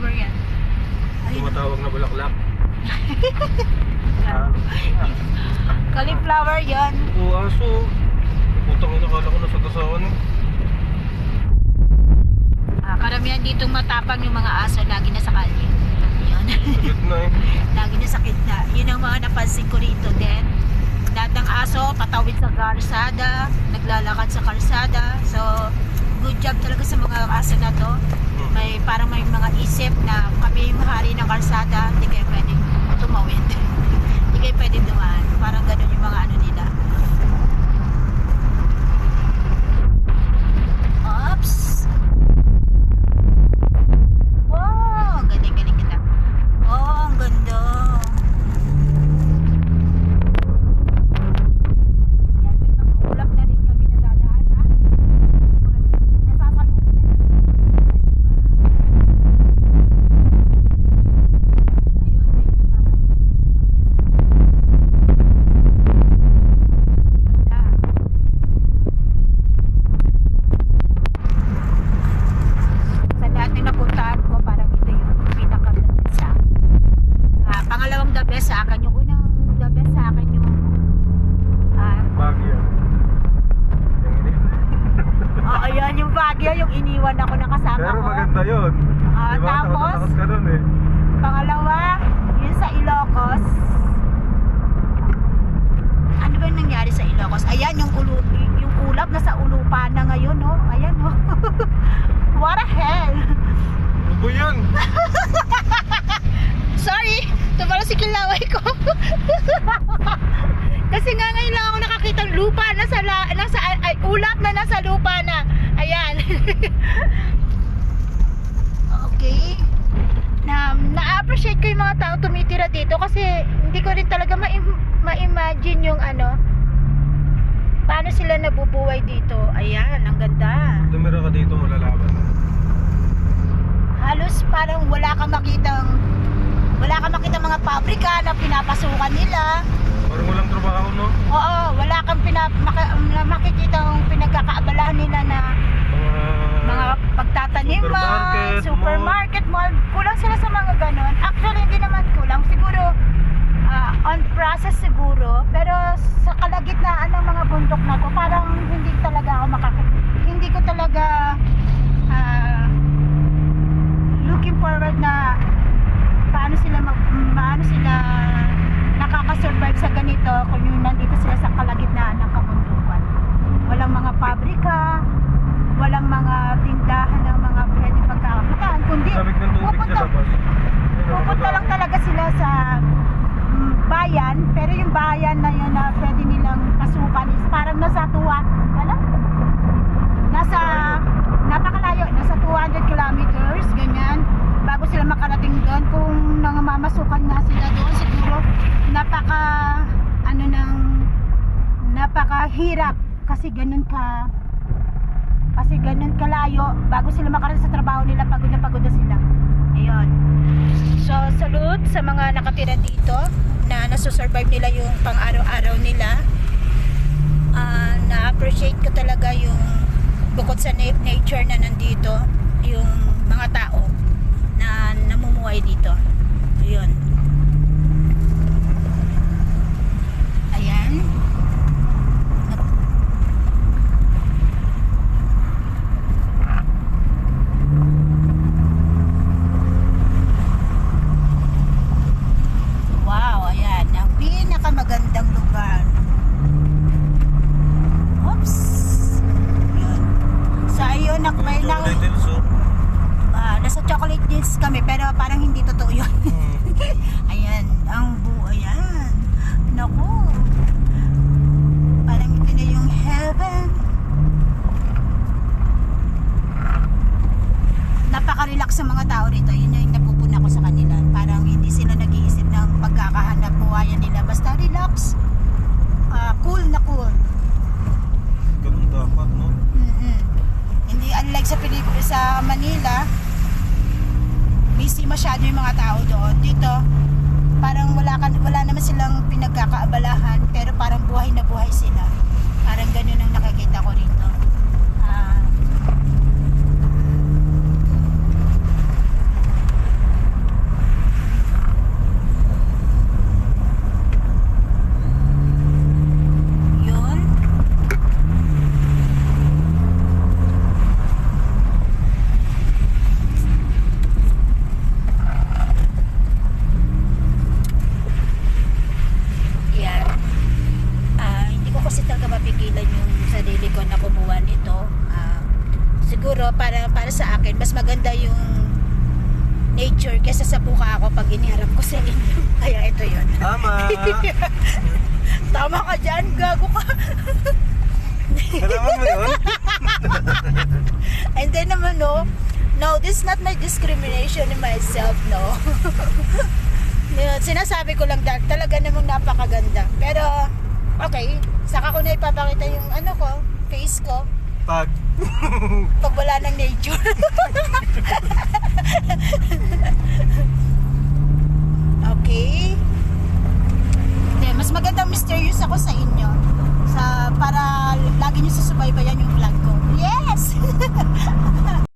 cauliflower yan. Tumatawag na bulaklak. Cauliflower yan. Oo, aso. Putang ina, kala ko nasagasaan eh. Karamihan ditong matapang yung mga aso, lagi na sa kalye. Yun. Sagit na eh. Lagi na sa gitna. Yun ang mga napansin ko rito din. Lahat ng aso, patawid sa kalsada, naglalakad sa kalsada. So, good job talaga sa mga aso na to. Parang may mga isip na kami yung hari ng kalsada, hindi kayo pwedeng tumawid. Hindi kayo pwedeng dumaan. Parang ganun yung mga ano nila. Oops! Wow! Galing kita. Oh, ang ganda. Yan, may mga ulap na rin kami nadadaan, ha? Nasasalutan na lang. Ayun, may mga sa lahat ng napuntahan ko, parang ito yung pinaka-the best sa akin. Pangalawang the best sa akin. Yung unang the best sa akin yung Baguio. Yung ini. ayan yung Baguio, yung iniwan ako na kasama Pero ko. maganda yun. Diba? Tapos, Nakatakas ka dun eh. pangalawa, yun sa Ilocos. Ano ba yung nangyari sa Ilocos? Ayan, yung ulap nasa ulupan na ngayon, no? Ayan, no? What the hell? Ano ba yun? Sorry, tumalo si kilaway ko. Kasi nga ngayon lang ako nakakita ng lupa ulap na nasa lupa na. Ayan. Okay. Na-appreciate ko yung mga tao tumitira dito kasi hindi ko rin talaga ma-imagine yung ano, paano sila nabubuhay dito. Ayan, ang ganda. Tumira ka dito, malalaman. Halos parang wala kang makitang mga pabrika na pinapasukan nila. Parang walang trabaho, no? Oo, wala kang makikitang pinagkakaabalahan nila na mga pagtataniman, supermarket, mall. Kulang sila sa mga ganon. Actually, hindi naman kulang. Siguro, on process siguro. Pero sa kalagitnaan ng mga bundok na to, parang hindi talaga ako hindi ko talaga looking forward na paano sila nakaka-survive sa ganito kung yung nandito sila sa kalagitnaan ng kabundukan. Walang mga pabrika, walang mga tindahan ng mga pwedeng pagkakakitaan, kundi Sabik ng tubig sa labas. pupunta lang talaga sila sa bayan, pero yung bayan na yun na pwede nilang pasukan is parang nasa napakalayo, nasa 200 kilometers, ganyan, bago sila makarating doon. Kung nangamamasukan nga sila doon, siguro napakahirap kasi ganun kalayo bago sila makarating sa trabaho nila, pagod na sila. Ayun. So, salute sa mga nakatira dito na nasusurvive nila yung pang-araw-araw nila. Na-appreciate ko talaga yung bukod sa nature na nandito, yung mga tao na namumuhay dito. Ayun. Ayan. Wow, ayan. Ang pinakamagandang lugar. Oops. Yun. So, ayun, nasa Chocolate Hills kami, pero parang hindi totoo yun. Ayan, ayan. Naku. Parang ito na yung heaven. Napaka-relax sa mga tao rito. Yun yung napupuna ko sa kanila. Parang hindi sila nag-iisip ng pagkakahanap buhayan nila. Basta relax. Cool na cool. Ganun dapat, no? Hindi unlike sa Manila, busy masyado yung mga tao doon. Dito, parang wala naman silang pinagkakaabalahan, pero parang buhay na buhay sila. Parang ganun ang nakikita ko rito. nature kesa sa buka ako pag iniharap ko sa inyo. Kaya ito yun. Tama. Tama ka dyan, gago ka. Nalaman mo yun? And then naman, no, this is not my discrimination in myself, no. Sinasabi ko lang that talaga namang napakaganda. Pero, okay, saka ko na ipapakita yung ano ko, face ko. Pag Wala ng nature. Okay. Hindi, mas magandang mysterious ako sa inyo. Para lagi nyo susubaybayan yung